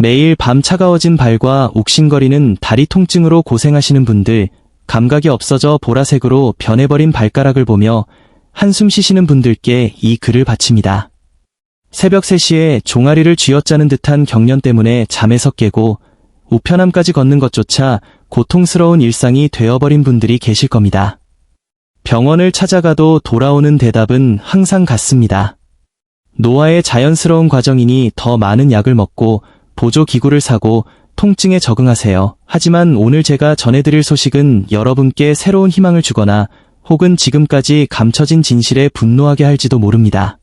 매일 밤 차가워진 발과 욱신거리는 다리 통증으로 고생하시는 분들, 감각이 없어져 보라색으로 변해버린 발가락을 보며 한숨 쉬시는 분들께 이 글을 바칩니다. 새벽 3시에 종아리를 쥐어짜는 듯한 경련 때문에 잠에서 깨고 우편함까지 걷는 것조차 고통스러운 일상이 되어버린 분들이 계실 겁니다. 병원을 찾아가도 돌아오는 대답은 항상 같습니다. 노화의 자연스러운 과정이니 더 많은 약을 먹고 보조기구를 사고 통증에 적응하세요. 하지만 오늘 제가 전해드릴 소식은 여러분께 새로운 희망을 주거나 혹은 지금까지 감춰진 진실에 분노하게 할지도 모릅니다.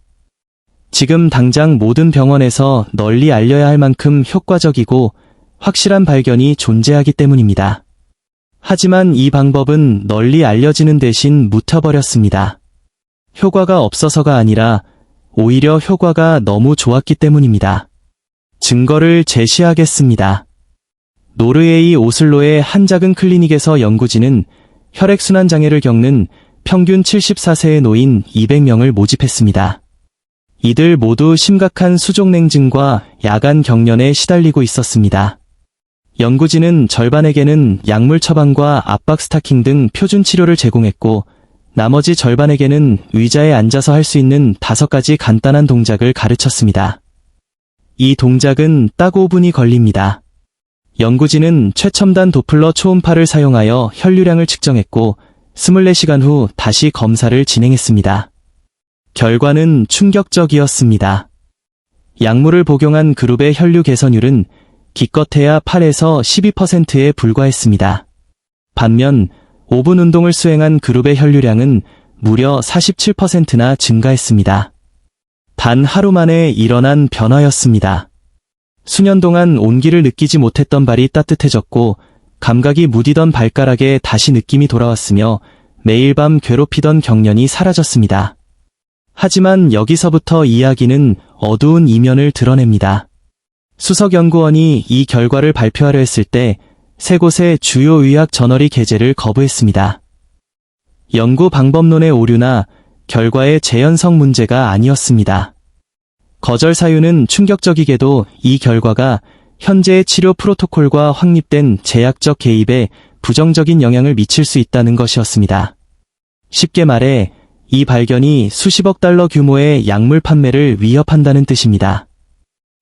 지금 당장 모든 병원에서 널리 알려야 할 만큼 효과적이고 확실한 발견이 존재하기 때문입니다. 하지만 이 방법은 널리 알려지는 대신 묻혀버렸습니다. 효과가 없어서가 아니라 오히려 효과가 너무 좋았기 때문입니다. 증거를 제시하겠습니다. 노르웨이 오슬로의 한 작은 클리닉에서 연구진은 혈액순환 장애를 겪는 평균 74세의 노인 200명을 모집했습니다. 이들 모두 심각한 수족냉증과 야간 경련에 시달리고 있었습니다. 연구진은 절반에게는 약물 처방과 압박 스타킹 등 표준 치료를 제공했고 나머지 절반에게는 의자에 앉아서 할 수 있는 5가지 간단한 동작을 가르쳤습니다. 이 동작은 딱 5분이 걸립니다. 연구진은 최첨단 도플러 초음파를 사용하여 혈류량을 측정했고 24시간 후 다시 검사를 진행했습니다. 결과는 충격적이었습니다. 약물을 복용한 그룹의 혈류 개선율은 기껏해야 8에서 12%에 불과했습니다. 반면 5분 운동을 수행한 그룹의 혈류량은 무려 47%나 증가했습니다. 단 하루 만에 일어난 변화였습니다. 수년 동안 온기를 느끼지 못했던 발이 따뜻해졌고 감각이 무디던 발가락에 다시 느낌이 돌아왔으며 매일 밤 괴롭히던 경련이 사라졌습니다. 하지만 여기서부터 이야기는 어두운 이면을 드러냅니다. 수석연구원이 이 결과를 발표하려 했을 때 3곳의 주요 의학 저널이 게재를 거부했습니다. 연구 방법론의 오류나 결과의 재현성 문제가 아니었습니다. 거절 사유는 충격적이게도 이 결과가 현재의 치료 프로토콜과 확립된 제약적 개입에 부정적인 영향을 미칠 수 있다는 것이었습니다. 쉽게 말해 이 발견이 수십억 달러 규모의 약물 판매를 위협한다는 뜻입니다.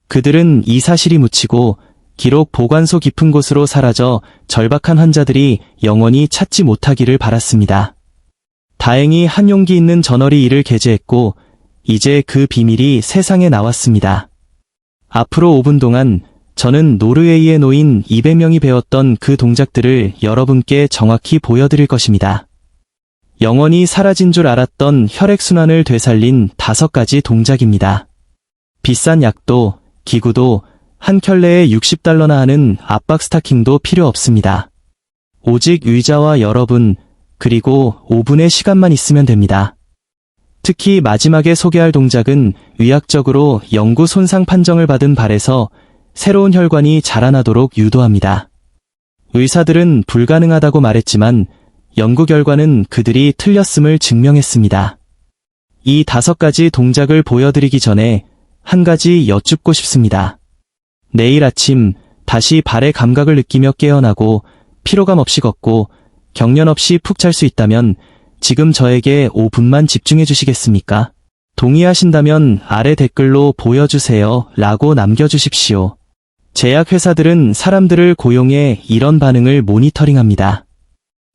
그들은 이 사실이 묻히고 기록 보관소 깊은 곳으로 사라져 절박한 환자들이 영원히 찾지 못하기를 바랐습니다. 다행히 한 용기 있는 저널이 이를 게재했고 이제 그 비밀이 세상에 나왔습니다. 앞으로 5분 동안 저는 노르웨이의 노인 200명이 배웠던 그 동작들을 여러분께 정확히 보여드릴 것입니다. 영원히 사라진 줄 알았던 혈액순환을 되살린 5가지 동작입니다. 비싼 약도, 기구도, 한 켤레에 60달러나 하는 압박 스타킹도 필요 없습니다. 오직 의자와 여러분, 그리고 5분의 시간만 있으면 됩니다. 특히 마지막에 소개할 동작은 의학적으로 영구 손상 판정을 받은 발에서 새로운 혈관이 자라나도록 유도합니다. 의사들은 불가능하다고 말했지만 연구 결과는 그들이 틀렸음을 증명했습니다. 이 5가지 동작을 보여드리기 전에 한 가지 여쭙고 싶습니다. 내일 아침 다시 발의 감각을 느끼며 깨어나고 피로감 없이 걷고 경련 없이 푹 잘 수 있다면 지금 저에게 5분만 집중해 주시겠습니까? 동의하신다면 아래 댓글로 보여주세요 라고 남겨주십시오. 제약회사들은 사람들을 고용해 이런 반응을 모니터링합니다.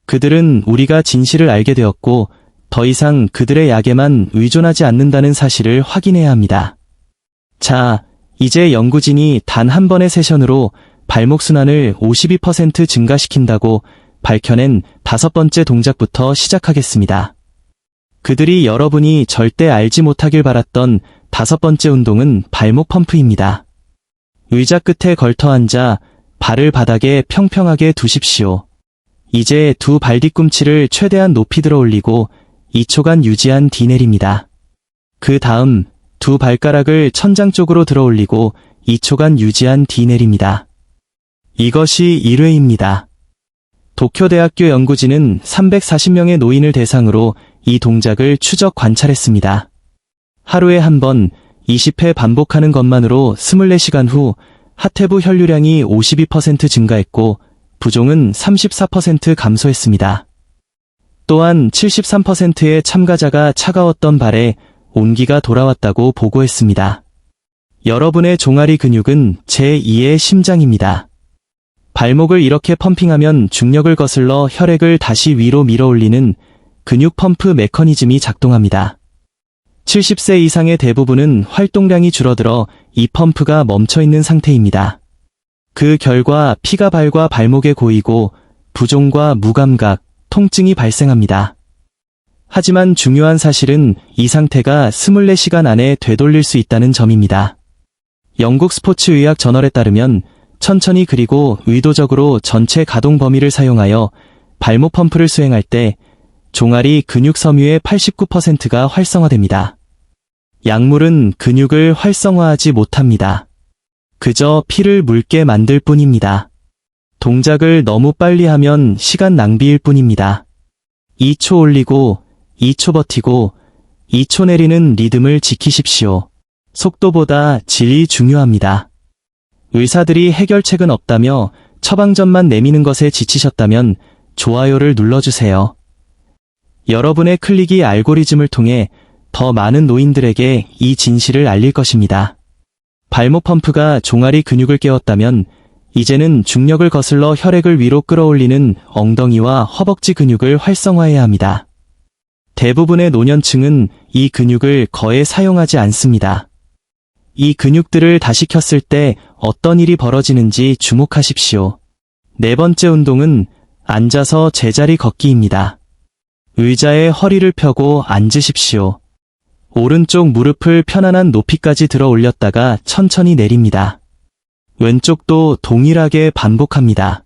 그들은 우리가 진실을 알게 되었고 더 이상 그들의 약에만 의존하지 않는다는 사실을 확인해야 합니다. 자, 이제 연구진이 단 한 번의 세션으로 발목 순환을 52% 증가시킨다고 밝혀낸 5번째 동작부터 시작하겠습니다. 그들이 여러분이 절대 알지 못하길 바랐던 5번째 운동은 발목 펌프입니다. 의자 끝에 걸터 앉아 발을 바닥에 평평하게 두십시오. 이제 두 발 뒤꿈치를 최대한 높이 들어 올리고 2초간 유지한 뒤내립니다. 그 다음 두 발가락을 천장 쪽으로 들어 올리고 2초간 유지한 뒤내립니다. 이것이 1회입니다. 도쿄대학교 연구진은 340명의 노인을 대상으로 이 동작을 추적 관찰했습니다. 하루에 한 번 20회 반복하는 것만으로 24시간 후 하태부 혈류량이 52% 증가했고 부종은 34% 감소했습니다. 또한 73%의 참가자가 차가웠던 발에 온기가 돌아왔다고 보고했습니다. 여러분의 종아리 근육은 제2의 심장입니다. 발목을 이렇게 펌핑하면 중력을 거슬러 혈액을 다시 위로 밀어올리는 근육 펌프 메커니즘이 작동합니다. 70세 이상의 대부분은 활동량이 줄어들어 이 펌프가 멈춰있는 상태입니다. 그 결과 피가 발과 발목에 고이고 부종과 무감각, 통증이 발생합니다. 하지만 중요한 사실은 이 상태가 24시간 안에 되돌릴 수 있다는 점입니다. 영국 스포츠의학 저널에 따르면 천천히 그리고 의도적으로 전체 가동 범위를 사용하여 발목 펌프를 수행할 때 종아리 근육 섬유의 89%가 활성화됩니다. 약물은 근육을 활성화하지 못합니다. 그저 피를 묽게 만들 뿐입니다. 동작을 너무 빨리 하면 시간 낭비일 뿐입니다. 2초 올리고 2초 버티고 2초 내리는 리듬을 지키십시오. 속도보다 질이 중요합니다. 의사들이 해결책은 없다며 처방전만 내미는 것에 지치셨다면 좋아요를 눌러주세요. 여러분의 클릭이 알고리즘을 통해 더 많은 노인들에게 이 진실을 알릴 것입니다. 발목 펌프가 종아리 근육을 깨웠다면 이제는 중력을 거슬러 혈액을 위로 끌어올리는 엉덩이와 허벅지 근육을 활성화해야 합니다. 대부분의 노년층은 이 근육을 거의 사용하지 않습니다. 이 근육들을 다시 켰을 때 어떤 일이 벌어지는지 주목하십시오. 네 번째 운동은 앉아서 제자리 걷기입니다. 의자에 허리를 펴고 앉으십시오. 오른쪽 무릎을 편안한 높이까지 들어 올렸다가 천천히 내립니다. 왼쪽도 동일하게 반복합니다.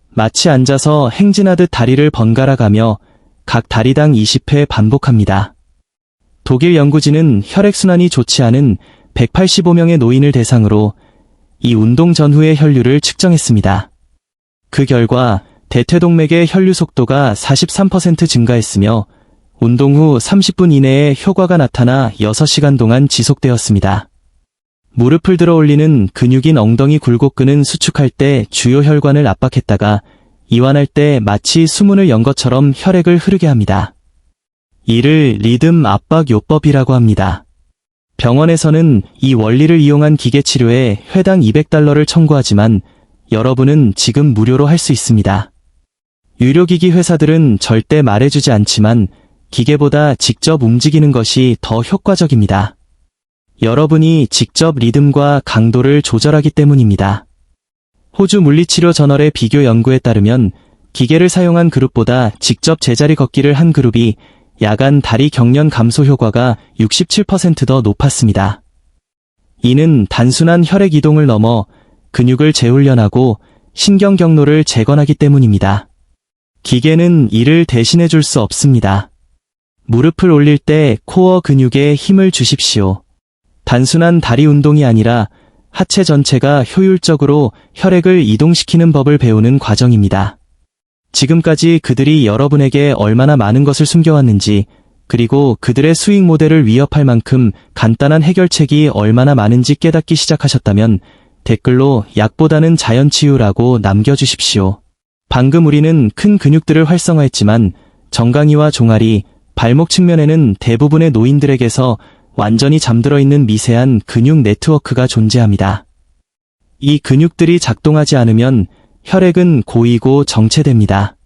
마치 앉아서 행진하듯 다리를 번갈아 가며 각 다리당 20회 반복합니다. 독일 연구진은 혈액순환이 좋지 않은 185명의 노인을 대상으로 이 운동 전후의 혈류를 측정했습니다. 그 결과 대퇴동맥의 혈류 속도가 43% 증가했으며 운동 후 30분 이내에 효과가 나타나 6시간 동안 지속되었습니다. 무릎을 들어 올리는 근육인 엉덩이 굴곡근은 수축할 때 주요 혈관을 압박했다가 이완할 때 마치 수문을 연 것처럼 혈액을 흐르게 합니다. 이를 리듬 압박 요법이라고 합니다. 병원에서는 이 원리를 이용한 기계 치료에 회당 $200를 청구하지만 여러분은 지금 무료로 할 수 있습니다. 유료기기 회사들은 절대 말해주지 않지만 기계보다 직접 움직이는 것이 더 효과적입니다. 여러분이 직접 리듬과 강도를 조절하기 때문입니다. 호주 물리치료 저널의 비교 연구에 따르면 기계를 사용한 그룹보다 직접 제자리 걷기를 한 그룹이 야간 다리 경련 감소 효과가 67% 더 높았습니다. 이는 단순한 혈액 이동을 넘어 근육을 재훈련하고 신경 경로를 재건하기 때문입니다. 기계는 이를 대신해 줄 수 없습니다. 무릎을 올릴 때 코어 근육에 힘을 주십시오. 단순한 다리 운동이 아니라 하체 전체가 효율적으로 혈액을 이동시키는 법을 배우는 과정입니다. 지금까지 그들이 여러분에게 얼마나 많은 것을 숨겨왔는지, 그리고 그들의 수익 모델을 위협할 만큼 간단한 해결책이 얼마나 많은지 깨닫기 시작하셨다면 댓글로 약보다는 자연치유라고 남겨주십시오. 방금 우리는 큰 근육들을 활성화했지만 정강이와 종아리, 발목 측면에는 대부분의 노인들에게서 완전히 잠들어 있는 미세한 근육 네트워크가 존재합니다. 이 근육들이 작동하지 않으면 혈액은 고이고 정체됩니다.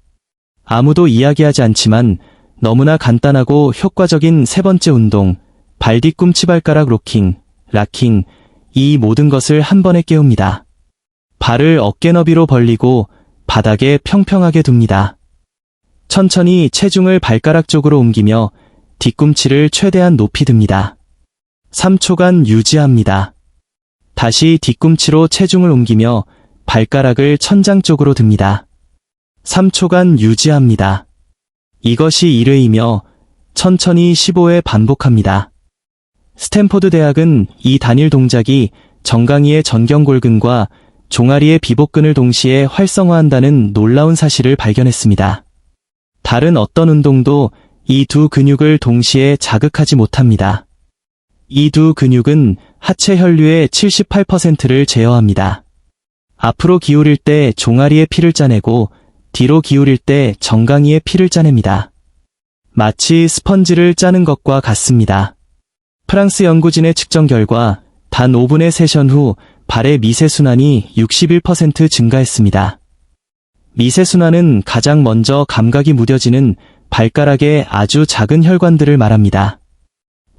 아무도 이야기하지 않지만 너무나 간단하고 효과적인 세 번째 운동, 발 뒤꿈치 발가락 로킹, 락킹, 이 모든 것을 한 번에 깨웁니다. 발을 어깨 너비로 벌리고 바닥에 평평하게 둡니다. 천천히 체중을 발가락 쪽으로 옮기며 뒤꿈치를 최대한 높이 듭니다. 3초간 유지합니다. 다시 뒤꿈치로 체중을 옮기며 발가락을 천장 쪽으로 듭니다. 3초간 유지합니다. 이것이 1회이며 천천히 15회 반복합니다. 스탠포드 대학은 이 단일 동작이 정강이의 전경골근과 종아리의 비복근을 동시에 활성화한다는 놀라운 사실을 발견했습니다. 다른 어떤 운동도 이 두 근육을 동시에 자극하지 못합니다. 이 두 근육은 하체 혈류의 78%를 제어합니다. 앞으로 기울일 때 종아리의 피를 짜내고 뒤로 기울일 때 정강이의 피를 짜냅니다. 마치 스펀지를 짜는 것과 같습니다. 프랑스 연구진의 측정 결과 단 5분의 세션 후 발의 미세순환이 61% 증가했습니다. 미세순환은 가장 먼저 감각이 무뎌지는 발가락의 아주 작은 혈관들을 말합니다.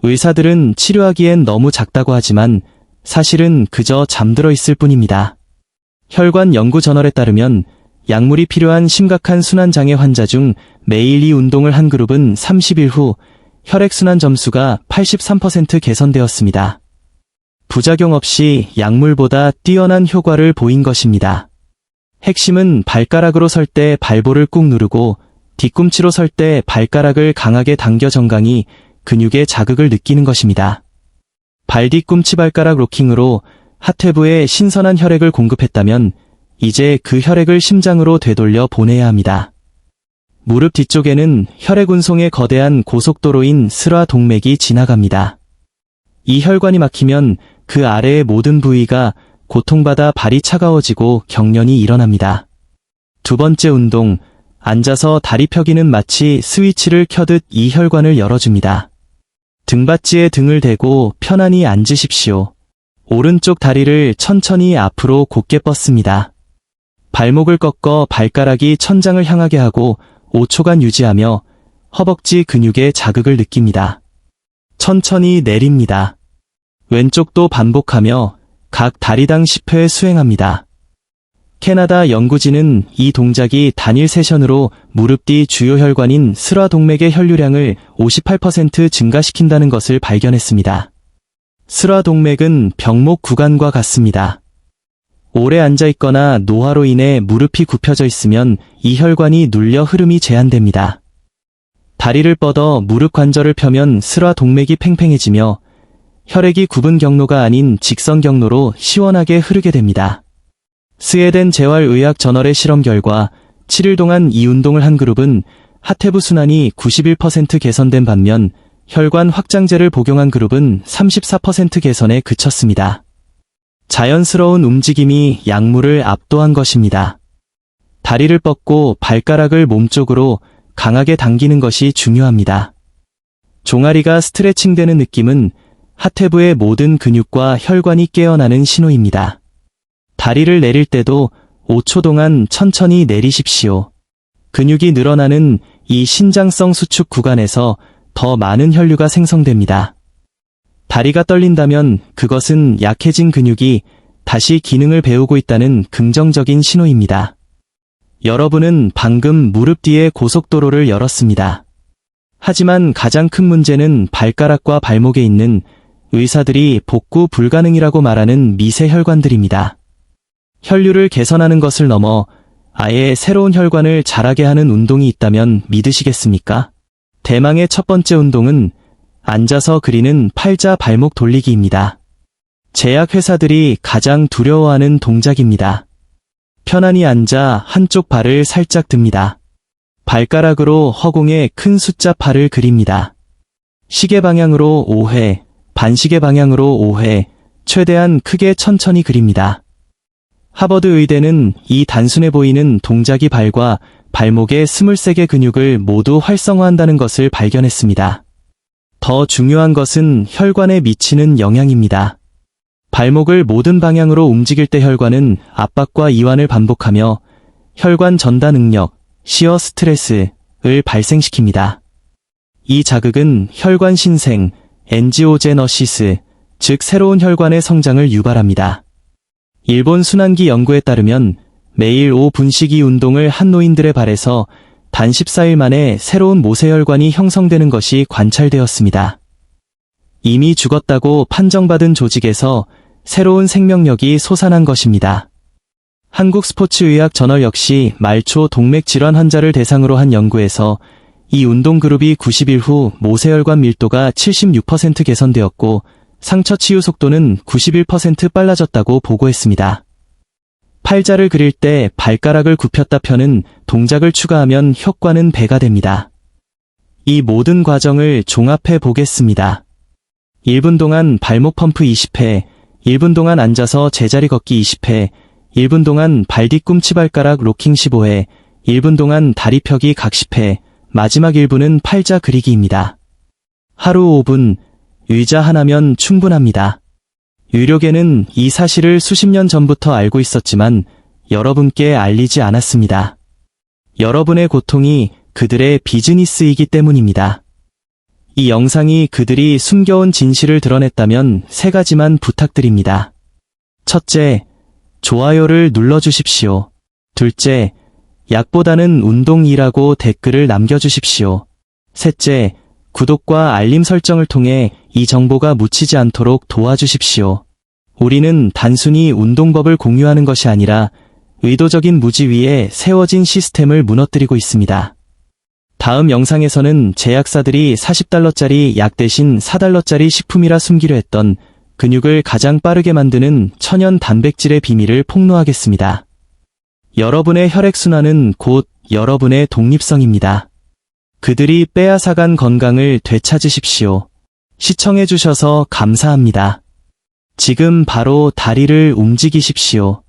의사들은 치료하기엔 너무 작다고 하지만 사실은 그저 잠들어 있을 뿐입니다. 혈관 연구 저널에 따르면 약물이 필요한 심각한 순환장애 환자 중 매일 이 운동을 한 그룹은 30일 후 혈액순환 점수가 83% 개선되었습니다. 부작용 없이 약물보다 뛰어난 효과를 보인 것입니다. 핵심은 발가락으로 설 때 발볼을 꾹 누르고 뒤꿈치로 설 때 발가락을 강하게 당겨 정강이 근육의 자극을 느끼는 것입니다. 발 뒤꿈치 발가락 로킹으로 하태부에 신선한 혈액을 공급했다면 이제 그 혈액을 심장으로 되돌려 보내야 합니다. 무릎 뒤쪽에는 혈액 운송의 거대한 고속도로인 슬화동맥이 지나갑니다. 이 혈관이 막히면 그 아래의 모든 부위가 고통받아 발이 차가워지고 경련이 일어납니다. 두 번째 운동, 앉아서 다리 펴기는 마치 스위치를 켜듯 이 혈관을 열어줍니다. 등받이에 등을 대고 편안히 앉으십시오. 오른쪽 다리를 천천히 앞으로 곧게 뻗습니다. 발목을 꺾어 발가락이 천장을 향하게 하고 5초간 유지하며 허벅지 근육의 자극을 느낍니다. 천천히 내립니다. 왼쪽도 반복하며 각 다리당 10회 수행합니다. 캐나다 연구진은 이 동작이 단일 세션으로 무릎 뒤 주요 혈관인 슬화동맥의 혈류량을 58% 증가시킨다는 것을 발견했습니다. 슬화동맥은 병목 구간과 같습니다. 오래 앉아있거나 노화로 인해 무릎이 굽혀져 있으면 이 혈관이 눌려 흐름이 제한됩니다. 다리를 뻗어 무릎 관절을 펴면 슬화동맥이 팽팽해지며 혈액이 굽은 경로가 아닌 직선 경로로 시원하게 흐르게 됩니다. 스웨덴 재활의학 저널의 실험 결과 7일 동안 이 운동을 한 그룹은 하태부 순환이 91% 개선된 반면 혈관 확장제를 복용한 그룹은 34% 개선에 그쳤습니다. 자연스러운 움직임이 약물을 압도한 것입니다. 다리를 뻗고 발가락을 몸쪽으로 강하게 당기는 것이 중요합니다. 종아리가 스트레칭되는 느낌은 하태부의 모든 근육과 혈관이 깨어나는 신호입니다. 다리를 내릴 때도 5초 동안 천천히 내리십시오. 근육이 늘어나는 이 신장성 수축 구간에서 더 많은 혈류가 생성됩니다. 다리가 떨린다면 그것은 약해진 근육이 다시 기능을 배우고 있다는 긍정적인 신호입니다. 여러분은 방금 무릎 뒤에 고속도로를 열었습니다. 하지만 가장 큰 문제는 발가락과 발목에 있는 의사들이 복구 불가능이라고 말하는 미세 혈관들입니다. 혈류를 개선하는 것을 넘어 아예 새로운 혈관을 자라게 하는 운동이 있다면 믿으시겠습니까? 대망의 첫 번째 운동은 앉아서 그리는 팔자 발목 돌리기입니다. 제약회사들이 가장 두려워하는 동작입니다. 편안히 앉아 한쪽 발을 살짝 듭니다. 발가락으로 허공에 큰 숫자 8을 그립니다. 시계 방향으로 5회, 반시계 방향으로 5회, 최대한 크게 천천히 그립니다. 하버드 의대는 이 단순해 보이는 동작이 발과 발목의 23개 근육을 모두 활성화한다는 것을 발견했습니다. 더 중요한 것은 혈관에 미치는 영향입니다. 발목을 모든 방향으로 움직일 때 혈관은 압박과 이완을 반복하며 혈관 전달 능력, 시어 스트레스를 발생시킵니다. 이 자극은 혈관 신생, 엔지오제너시스, 즉 새로운 혈관의 성장을 유발합니다. 일본 순환기 연구에 따르면 매일 5분씩 이 운동을 한 노인들의 발에서 단 14일 만에 새로운 모세혈관이 형성되는 것이 관찰되었습니다. 이미 죽었다고 판정받은 조직에서 새로운 생명력이 솟아난 것입니다. 한국스포츠의학저널 역시 말초 동맥질환 환자를 대상으로 한 연구에서 이 운동 그룹이 90일 후 모세혈관 밀도가 76% 개선되었고 상처 치유 속도는 91% 빨라졌다고 보고했습니다. 팔자를 그릴 때 발가락을 굽혔다 펴는 동작을 추가하면 효과는 배가 됩니다. 이 모든 과정을 종합해 보겠습니다. 1분 동안 발목 펌프 20회, 1분 동안 앉아서 제자리 걷기 20회, 1분 동안 발 뒤꿈치 발가락 로킹 15회, 1분 동안 다리 펴기 각 10회, 마지막 1분은 팔자 그리기입니다. 하루 5분, 의자 하나면 충분합니다. 유료계는 이 사실을 수십 년 전부터 알고 있었지만 여러분께 알리지 않았습니다. 여러분의 고통이 그들의 비즈니스이기 때문입니다. 이 영상이 그들이 숨겨온 진실을 드러냈다면 3가지만 부탁드립니다. 첫째, 좋아요를 눌러주십시오. 둘째, 약보다는 운동이라고 댓글을 남겨주십시오. 셋째, 구독과 알림 설정을 통해 이 정보가 묻히지 않도록 도와주십시오. 우리는 단순히 운동법을 공유하는 것이 아니라 의도적인 무지 위에 세워진 시스템을 무너뜨리고 있습니다. 다음 영상에서는 제약사들이 40달러짜리 약 대신 4달러짜리 식품이라 숨기려 했던 근육을 가장 빠르게 만드는 천연 단백질의 비밀을 폭로하겠습니다. 여러분의 혈액순환은 곧 여러분의 독립성입니다. 그들이 빼앗아간 건강을 되찾으십시오. 시청해주셔서 감사합니다. 지금 바로 다리를 움직이십시오.